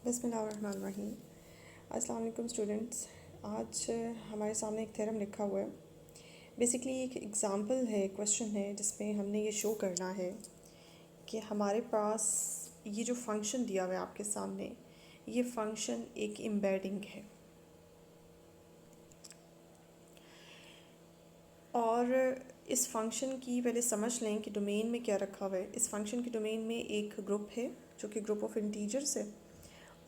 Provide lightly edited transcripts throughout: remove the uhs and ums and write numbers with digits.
बिस्मिल्लाहिर्रहमानिर्रहीम। अस्सलाम वालेकुम स्टूडेंट्स। आज हमारे सामने एक थ्योरम लिखा हुआ है। बेसिकली एक एग्ज़ाम्पल है, क्वेश्चन है जिसमें हमने ये शो करना है कि हमारे पास ये जो फंक्शन दिया हुआ है आपके सामने, ये फंक्शन एक एम्बेडिंग है और इस फंक्शन की पहले समझ लें कि डोमेन में क्या रखा हुआ है। इस फंक्शन के डोमेन में एक ग्रुप है जो कि ग्रुप ऑफ इंटीजर्स है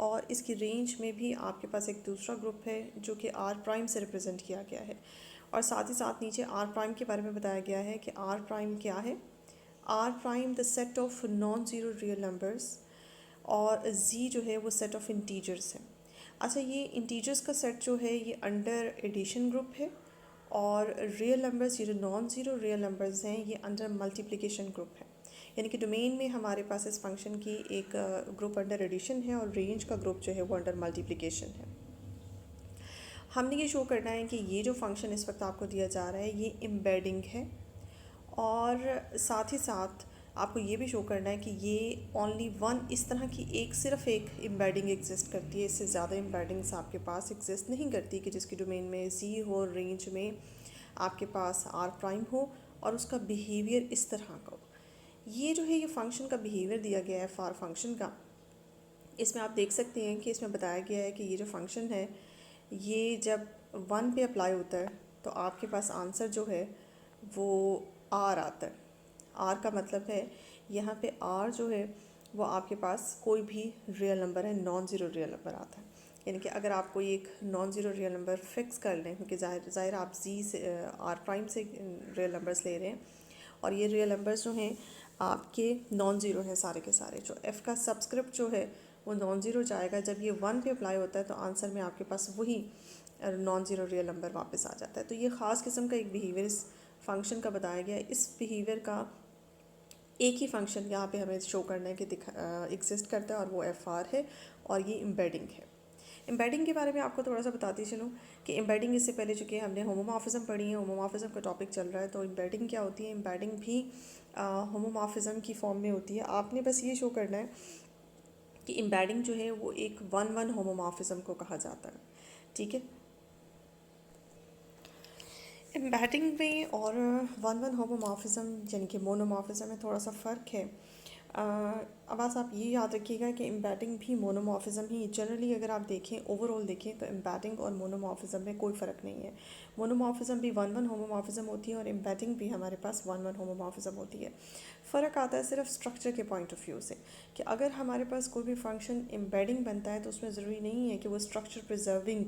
और इसकी रेंज में भी आपके पास एक दूसरा ग्रुप है जो कि आर प्राइम से रिप्रेजेंट किया गया है और साथ ही साथ नीचे आर प्राइम के बारे में बताया गया है कि आर प्राइम क्या है। R prime the set of non zero real numbers और जी जो है वो सेट ऑफ इंटीजर्स है। अच्छा, ये इंटीजर्स का सेट जो है ये अंडर एडिशन ग्रुप है और रियल नंबर्स, ये जो नॉन ज़ीरो रियल नंबर्स हैं, ये अंडर मल्टीप्लिकेशन ग्रुप है। यानी कि डोमेन में हमारे पास इस फंक्शन की एक ग्रुप अंडर एडिशन है और रेंज का ग्रुप जो है वो अंडर मल्टीप्लिकेशन है। हमने ये शो करना है कि ये जो फंक्शन इस वक्त आपको दिया जा रहा है ये एम्बेडिंग है और साथ ही साथ आपको ये भी शो करना है कि ये ओनली वन, इस तरह की एक सिर्फ एक एम्बेडिंग एग्जिस्ट करती है। इससे ज़्यादा एम्बेडिंग्स आपके पास एग्जिस्ट नहीं करती कि जिसकी डोमेन में सी हो, रेंज में आपके पास आर प्राइम हो और उसका बिहेवियर इस तरह का हो। ये जो है ये फंक्शन का बिहेवियर दिया गया है फॉर फंक्शन का। इसमें आप देख सकते हैं कि इसमें बताया गया है कि ये जो फंक्शन है ये जब वन पे अप्लाई होता है तो आपके पास आंसर जो है वो आर आता है। आर का मतलब है यहाँ पे आर जो है वो आपके पास कोई भी रियल नंबर है, नॉन ज़ीरो रियल नंबर आता है। यानी कि अगर आप कोई एक non zero real number fix कर लें, क्योंकि ज़ाहिर आप जी से आर प्राइम से रियल नंबर्स ले रहे हैं और ये रियल नंबर्स जो हैं आपके नॉन ज़ीरो हैं सारे के सारे। जो एफ़ का सबस्क्रिप्ट जो है वो नॉन ज़ीरो जाएगा। जब ये वन पे अप्लाई होता है तो आंसर में आपके पास वही नॉन ज़ीरो रियल नंबर वापस आ जाता है। तो ये ख़ास किस्म का एक बिहेवियर इस फंक्शन का बताया गया है। इस बिहेवियर का एक ही फंक्शन यहाँ पे हमें शो करना है कि एग्जिस्ट करता है और वो एफ आर है और ये एम्बेडिंग है। एम्बेडिंग के बारे में आपको थोड़ा सा बताती चलूँ कि एम्बेडिंग इससे पहले चूँकि हमने होमोमॉर्फिज्म पढ़ी है, होमोमॉर्फिज्म का टॉपिक चल रहा है, तो एम्बेडिंग क्या होती है। एम्बेडिंग भी होमोमॉर्फिज्म की फॉर्म में होती है। आपने बस ये शो करना है कि एम्बेडिंग जो है वो एक वन वन होमोमॉर्फिज्म को कहा जाता है। ठीक है, एम्बेडिंग में और वन वन होमोमॉर्फिज्म यानी कि मोनोमॉर्फिज्म में थोड़ा सा फ़र्क है। अब बस आप ये याद रखिएगा कि एम्बेडिंग भी मोनोमॉर्फिज्म ही जनरली अगर आप देखें, ओवरऑल देखें तो एम्बेडिंग और मोनोमॉर्फिज्म में कोई फ़र्क नहीं है। मोनोमॉर्फिज्म भी वन वन होमोमॉर्फिज्म होती है और एम्बेडिंग भी हमारे पास वन वन होमोमॉर्फिज्म होती है। फ़र्क आता है सिर्फ स्ट्रक्चर के पॉइंट ऑफ व्यू से कि अगर हमारे पास कोई भी फंक्शन एम्बेडिंग बनता है तो उसमें ज़रूरी नहीं है कि वो स्ट्रक्चर प्रिजर्विंग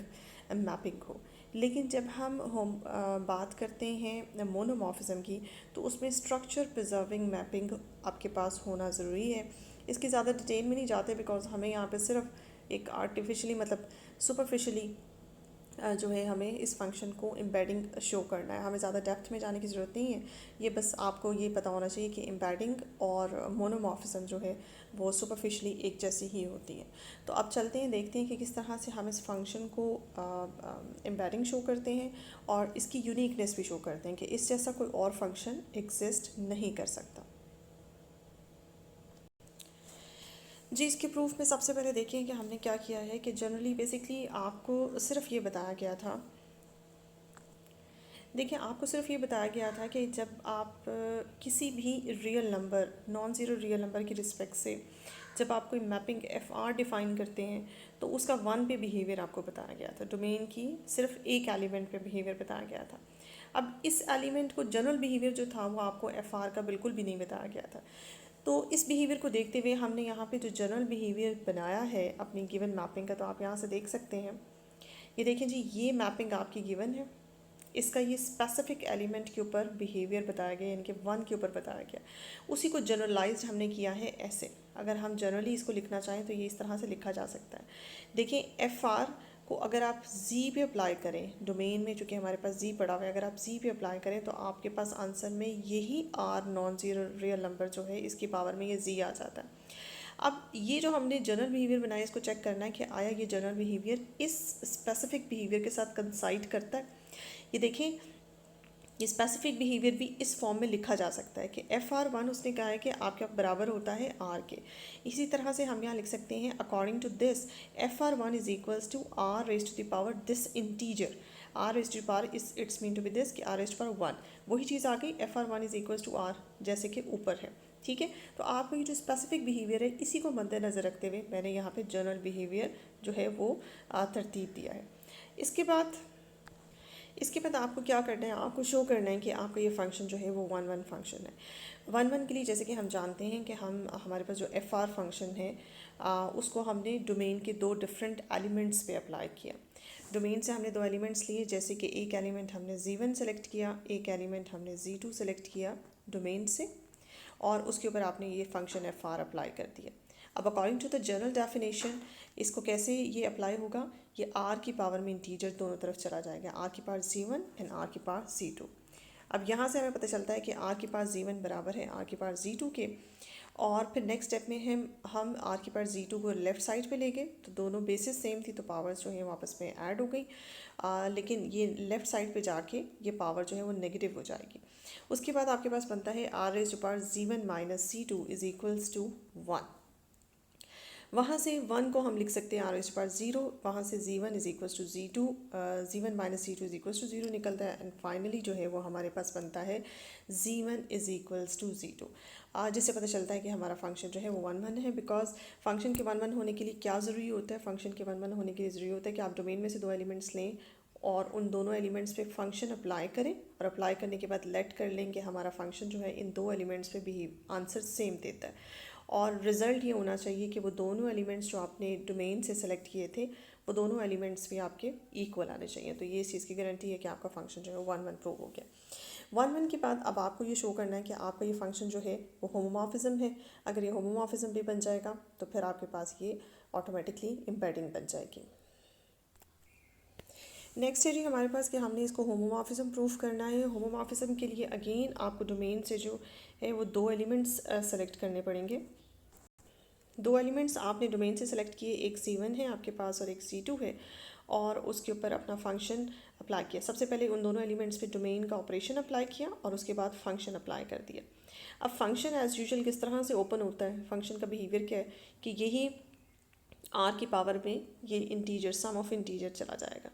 मैपिंग हो। लेकिन जब हम बात करते हैं मोनोमॉर्फिज्म की तो उसमें स्ट्रक्चर प्रिजर्विंग मैपिंग आपके पास होना ज़रूरी है। इसकी ज़्यादा डिटेल में नहीं जाते बिकॉज हमें यहाँ पे सिर्फ एक आर्टिफिशली मतलब सुपरफिशली जो है हमें इस फंक्शन को एम्बेडिंग शो करना है। हमें ज़्यादा डेप्थ में जाने की ज़रूरत नहीं है। ये बस आपको ये पता होना चाहिए कि एम्बेडिंग और मोनोमॉर्फिज्म जो है वो सुपरफिशली एक जैसी ही होती है। तो अब चलते हैं, देखते हैं कि किस तरह से हम इस फंक्शन को एम्बेडिंग शो करते हैं और इसकी यूनिकनेस भी शो करते हैं कि इस जैसा कोई और फंक्शन एग्जिस्ट नहीं कर सकता। जी, इसके प्रूफ में सबसे पहले देखिए कि हमने क्या किया है कि जनरली बेसिकली आपको सिर्फ ये बताया गया था, देखिए आपको सिर्फ ये बताया गया था कि जब आप किसी भी real number, non zero real number की रिस्पेक्ट से जब आप कोई मैपिंग एफ आर डिफ़ाइन करते हैं तो उसका वन पे बिहेवियर आपको बताया गया था। डोमेन की सिर्फ एक एलिमेंट पे बिहेवियर बताया गया था। अब इस एलिमेंट को जनरल बिहेवियर जो था वो आपको एफ आर का बिल्कुल भी नहीं बताया गया था। तो इस बिहेवियर को देखते हुए हमने यहाँ पे जो जनरल बिहेवियर बनाया है अपनी गिवन मैपिंग का, तो आप यहाँ से देख सकते हैं। ये देखें जी, ये मैपिंग आपकी गिवन है, इसका ये स्पेसिफिक एलिमेंट के ऊपर बिहेवियर बताया गया, यानी कि वन के ऊपर बताया गया। उसी को जनरलाइज हमने किया है ऐसे। अगर हम जनरली इसको लिखना चाहें तो ये इस तरह से लिखा जा सकता है। देखिए एफ आर को अगर आप जी पे अप्लाई करें, डोमेन में चूँकि हमारे पास जी पड़ा हुआ है, अगर आप जी पे अप्लाई करें तो आपके पास आंसर में यही R non zero real number जो है इसकी पावर में ये जी आ जाता है। अब ये जो हमने जनरल बिहेवियर बनाया इसको चेक करना है कि आया ये जनरल बिहेवियर इस स्पेसिफिक बिहेवियर के साथ कंसाइड करता है। ये देखें ये स्पेसिफिक बिहेवियर भी इस फॉर्म में लिखा जा सकता है कि FR1 उसने कहा है कि आपके बराबर होता है R के। इसी तरह से हम यहाँ लिख सकते हैं according to this FR1 is equals to R raise to the power this integer. R raise to power is it's mean to be this कि R रेज टू पावर 1, वही चीज़ आ गई FR1 is equals to R जैसे कि ऊपर है। ठीक है, तो आपको ये जो स्पेसिफिक बिहेवियर है इसी को मद्देनज़र रखते हुए मैंने यहाँ पे जनरल बिहेवियर जो है वो तरतीब दिया है। इसके बाद आपको क्या करना है, आपको शो करना है कि आपका ये फंक्शन जो है वो 1 1 फंक्शन है। 1 1 के लिए जैसे कि हम जानते हैं कि हमारे पास जो FR फंक्शन है उसको हमने डोमेन के दो डिफरेंट एलिमेंट्स पे अप्लाई किया। डोमेन से हमने दो एलिमेंट्स लिए, जैसे कि एक एलिमेंट हमने Z1 सेलेक्ट किया, एक एलिमेंट हमने Z2 सेलेक्ट किया डोमेन से, और उसके ऊपर आपने ये फंक्शन FR अप्लाई कर दिया। अब according to the general definition इसको कैसे ये अप्लाई होगा, ये R की पावर में इंटीजर दोनों तरफ चला जाएगा, R की पावर Z1 एंड R की पावर Z2। अब यहाँ से हमें पता चलता है कि R की पावर Z1 बराबर है R की पावर Z2 के, और फिर नेक्स्ट स्टेप में हम R की पावर Z2 को लेफ़्ट साइड पे ले गए, तो दोनों बेसिस सेम थी तो पावर्स जो है वापस में ऐड हो गई, लेकिन ये लेफ़्ट साइड पे जाके ये पावर जो है वो नेगेटिव हो जाएगी। उसके बाद आपके पास बनता है R raise to power Z1 minus Z2 is equals to 1। वहाँ से 1 को हम लिख सकते हैं R रेज़ टू पावर 0, वहाँ से Z1 is equals to Z2, Z1 minus Z2 is equals to 0 निकलता है, एंड फाइनली जो है वो हमारे पास बनता है Z1 is equals to Z2। जिससे पता चलता है कि हमारा फंक्शन जो है वो 1 1 है, बिकॉज फंक्शन के 1 1 होने के लिए क्या ज़रूरी होता है, फंक्शन के 1 1 होने के लिए ज़रूरी होता है कि आप डोमेन में से दो एलिमेंट्स लें और उन दोनों एलिमेंट्स पे फंक्शन अप्लाई करें, और अप्लाई करने के बाद लेट कर लें कि हमारा फंक्शन जो है इन दो एलिमेंट्स पे भी आंसर सेम देता है, और रिज़ल्ट ये होना चाहिए कि वो दोनों एलिमेंट्स जो आपने डोमेन से सेलेक्ट किए थे वो दोनों एलिमेंट्स भी आपके इक्वल आने चाहिए। तो ये इस चीज़ की गारंटी है कि आपका फंक्शन जो है 1 1 प्रूव हो गया। 1 1 के बाद अब आपको ये शो करना है कि आपका ये फंक्शन जो है वो होमोमॉर्फिज्म है। अगर ये होमोमॉर्फिज्म भी बन जाएगा तो फिर आपके पास ये ऑटोमेटिकली एम्बेडिंग बन जाएगी। नेक्स्ट है जी हमारे पास कि हमने इसको होमोमॉर्फिज्म प्रूफ करना है। होमोमॉर्फिज्म के लिए अगेन आपको डोमेन से जो है वो दो एलिमेंट्स सेलेक्ट करने पड़ेंगे। दो एलिमेंट्स आपने डोमेन से सेलेक्ट किए, एक C1 है आपके पास और एक C2 है, और उसके ऊपर अपना फंक्शन अप्लाई किया। सबसे पहले उन दोनों एलिमेंट्स पे डोमेन का ऑपरेशन अप्लाई किया और उसके बाद फंक्शन अप्लाई कर दिया। अब फंक्शन एज़ यूजुअल किस तरह से ओपन होता है, फंक्शन का बिहेवियर क्या है कि यही R की पावर में ये इंटीजर सम ऑफ इंटीजर चला जाएगा।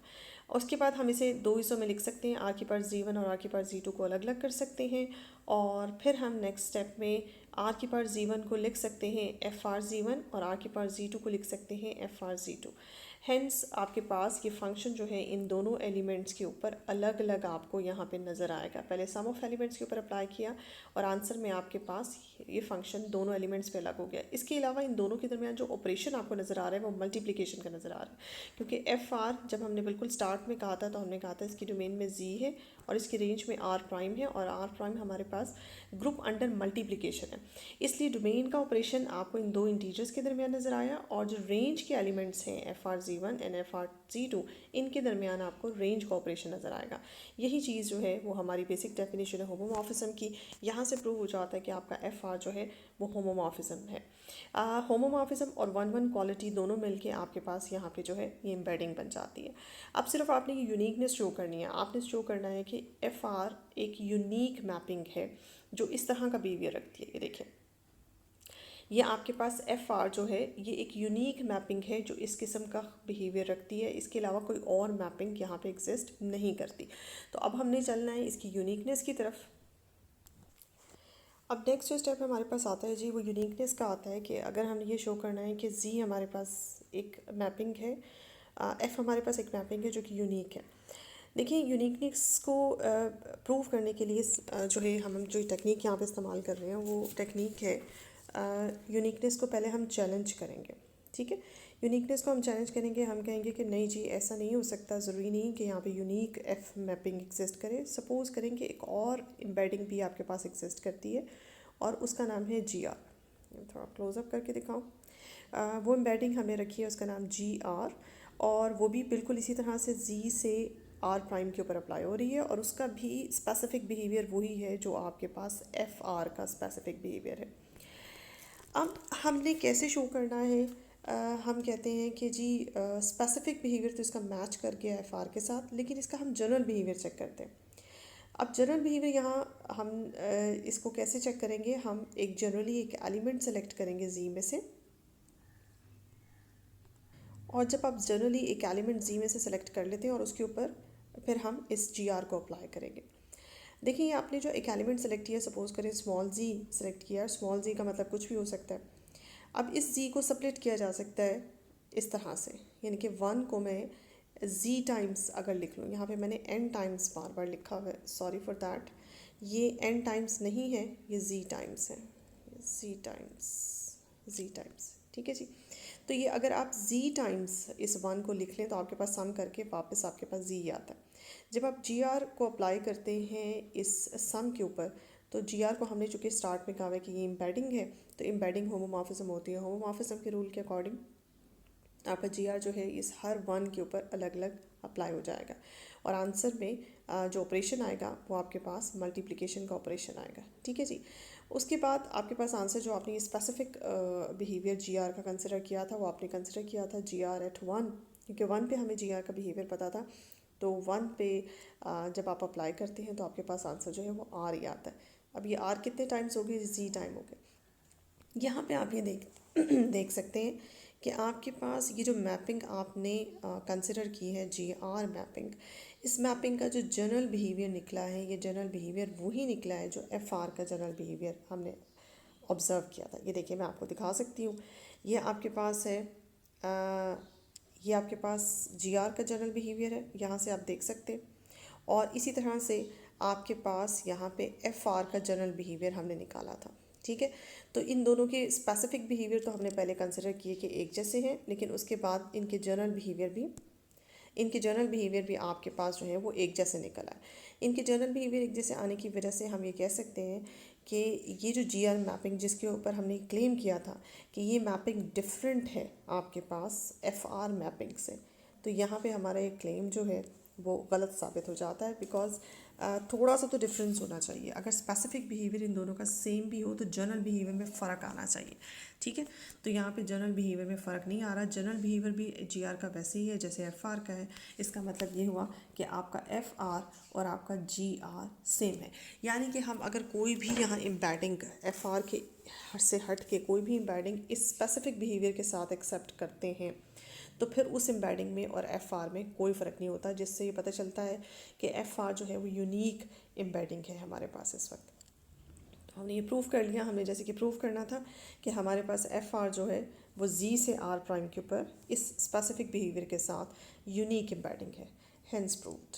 उसके बाद हम इसे दो हिस्सों में लिख सकते हैं, R की पावर Z1 और R की पावर Z2 को अलग अलग कर सकते हैं, और फिर हम नेक्स्ट स्टेप में R की पावर Z1 को लिख सकते हैं FR Z1 और R की पावर Z2 को लिख सकते हैं FR Z2। हेंस आपके पास ये फंक्शन जो है इन दोनों एलिमेंट्स के ऊपर अलग अलग आपको यहाँ पे नज़र आएगा। पहले सम ऑफ एलिमेंट्स के ऊपर अप्लाई किया और आंसर में आपके पास ये फंक्शन दोनों एलिमेंट्स पे अलग हो गया। इसके अलावा इन दोनों के दरमियान जो ऑपरेशन आपको नज़र आ रहा है वो मल्टीप्लिकेशन का नज़र आ रहा है, क्योंकि FR जब हमने बिल्कुल स्टार्ट में कहा था तो हमने कहा था इसकी डोमेन में Z है और इसकी रेंज में R प्राइम है, और R प्राइम हमारे पास ग्रुप अंडर मल्टीप्लिकेशन है, इसलिए डोमेन का ऑपरेशन आपको इन दो इंटीजर्स के दरमियान नज़र आया, और जो रेंज के एलिमेंट्स हैं FR Z1 and FR Z2 इनके दरमियान आपको रेंज का ऑपरेशन नज़र आएगा। यही चीज़ जो है वो हमारी बेसिक डेफिनेशन है होमोमॉर्फिज्म की। यहाँ से प्रूव हो जाता है कि आपका FR जो है वो होमोमॉर्फिज्म है। होमोमॉर्फिज्म और 1 1 क्वालिटी दोनों मिलके आपके पास यहाँ पे जो है ये एम्बेडिंग बन जाती है। अब सिर्फ आपने ये यूनिकनेस शो करनी है, आपने शो करना है कि FR एक यूनिक मैपिंग है जो इस तरह का बिहेवियर रखती है। ये देखिए, ये आपके पास FR जो है ये एक यूनिक मैपिंग है जो इस किस्म का बिहेवियर रखती है, इसके अलावा कोई और मैपिंग यहाँ पे एग्जिस्ट नहीं करती। तो अब हमने चलना है इसकी यूनिकनेस की तरफ। अब नेक्स्ट जो स्टेप हमारे पास आता है जी वो यूनिकनेस का आता है कि अगर हमने ये शो करना है कि Z हमारे पास एक मैपिंग है, F हमारे पास एक मैपिंग है जो कि यूनिक है। देखिए, यूनिकनेस को प्रूव करने के लिए जो है हम जो टेक्निक यहाँ पे इस्तेमाल कर रहे हैं वो टेक्निक है, यूनिकनेस को पहले हम चैलेंज करेंगे। ठीक है, यूनिकनेस को हम चैलेंज करेंगे, हम कहेंगे कि नहीं जी ऐसा नहीं हो सकता, ज़रूरी नहीं कि यहाँ पे यूनिक F मैपिंग एग्जिस्ट करे। सपोज़ करें कि एक और एम्बेडिंग भी आपके पास एग्जिस्ट करती है और उसका नाम है GR। थोड़ा क्लोज़अप करके दिखाऊँ, वो एम्बेडिंग हमने रखी है, उसका नाम GR, और वो भी बिल्कुल इसी तरह से Z से R प्राइम के ऊपर अप्लाई हो रही है, और उसका भी स्पेसिफिक बिहेवियर वही है जो आपके पास FR का स्पेसिफिक बिहेवियर है। अब हमने कैसे शो करना है, हम कहते हैं कि जी स्पेसिफिक बिहेवियर तो इसका मैच कर गया FR के साथ, लेकिन इसका हम जनरल बिहेवियर चेक करते हैं। अब जनरल बिहेवियर यहाँ हम इसको कैसे चेक करेंगे, हम एक जनरली एक एलिमेंट सेलेक्ट करेंगे जी में से, और जब आप जनरली एक एलिमेंट जी में से सेलेक्ट कर लेते हैं और उसके ऊपर फिर हम इस जी आर को अप्लाई करेंगे। देखिए आपने जो एक एलिमेंट सेलेक्ट किया, सपोज करें स्मॉल जी सेलेक्ट किया, स्मॉल जी का मतलब कुछ भी हो सकता है। अब इस जी को स्प्लिट किया जा सकता है इस तरह से, यानी कि वन को मैं जी टाइम्स अगर लिख लूँ, यहाँ पे मैंने एन टाइम्स बार बार लिखा हुआ है, सॉरी फॉर दैट, ये एन टाइम्स नहीं है, ये जी टाइम्स है, जी टाइम्स, जी टाइम्स, ठीक है जी। तो ये अगर आप जी टाइम्स इस वन को लिख लें तो आपके पास सम करके वापस आपके पास जी आता है। जब आप जी आर को अप्लाई करते हैं इस सम के ऊपर, तो जी आर को हमने चूँकि स्टार्ट में कहा है कि ये एम्बेडिंग है, तो एम्बेडिंग होमोमॉर्फिज्म होती है। होमोमॉर्फिज्म के रूल के अकॉर्डिंग आपका जी आर जो है इस हर वन के ऊपर अलग अलग अप्लाई हो जाएगा, और आंसर में जो ऑपरेशन आएगा वो आपके पास मल्टीप्लिकेशन का ऑपरेशन आएगा, ठीक है जी। उसके बाद आपके पास आंसर जो आपने स्पेसिफिक बिहेवियर जी आर का कंसिडर किया था, वो आपने कंसिडर किया था जी आर एट वन, क्योंकि वन पे हमें जी आर का बिहेवियर पता था। तो वन पे जब आप अप्लाई करते हैं तो आपके पास आंसर जो है वो आर ही आता है। अब ये आर कितने टाइम्स हो गए, जी टाइम हो गए। यहाँ पे आप ये देख सकते हैं कि आपके पास ये जो मैपिंग आपने कंसिडर की है जी आर मैपिंग, इस मैपिंग का जो जनरल बिहेवियर निकला है, ये जनरल बिहेवियर वही निकला है जो एफ आर का जनरल बिहेवियर हमने ऑब्ज़र्व किया था। ये देखिए मैं आपको दिखा सकती हूँ, ये आपके पास है ये आपके पास जी आर का जनरल बिहेवियर है, यहाँ से आप देख सकते हैं। और इसी तरह से आपके पास यहाँ पे एफ आर का जनरल बिहेवियर हमने निकाला था, ठीक है। तो इन दोनों के स्पेसिफिक बिहेवियर तो हमने पहले कंसिडर किए कि एक जैसे हैं, लेकिन उसके बाद इनके जनरल बिहेवियर भी आपके पास जो है वो एक जैसे निकल आए। इनके जनरल बिहेवियर एक जैसे आने की वजह से हम ये कह सकते हैं कि ये जो जी आर मैपिंग जिसके ऊपर हमने क्लेम किया था कि ये मैपिंग डिफरेंट है आपके पास एफ आर मैपिंग से, तो यहाँ पे हमारा ये क्लेम जो है वो गलत साबित हो जाता है। बिकॉज थोड़ा सा तो डिफरेंस होना चाहिए, अगर स्पेसिफिक बिहेवियर इन दोनों का सेम भी हो तो जनरल बिहेवियर में फ़र्क आना चाहिए, ठीक है। तो यहाँ पे जनरल बिहेवियर में फ़र्क नहीं आ रहा, जनरल बिहेवियर भी जी आर का वैसे ही है जैसे एफ आर का है। इसका मतलब ये हुआ कि आपका एफ आर और आपका जी आर सेम है, यानी कि हम अगर कोई भी यहाँ एम्बेडिंग एफ आर के से हट के कोई भी एम्बेडिंग इस स्पेसिफिक बिहेवियर के साथ एक्सेप्ट करते हैं तो फिर उस एम्बेडिंग में और एफ आर में कोई फ़र्क नहीं होता, जिससे ये पता चलता है कि एफ आर जो है वो यूनिक एम्बेडिंग है हमारे पास इस वक्त। तो हमने ये प्रूव कर लिया, हमें जैसे कि प्रूव करना था कि हमारे पास एफ आर जो है वो जी से आर प्राइम के ऊपर इस स्पेसिफिक बिहेवियर के साथ यूनिक एम्बेडिंग है, हेंस प्रूव्ड।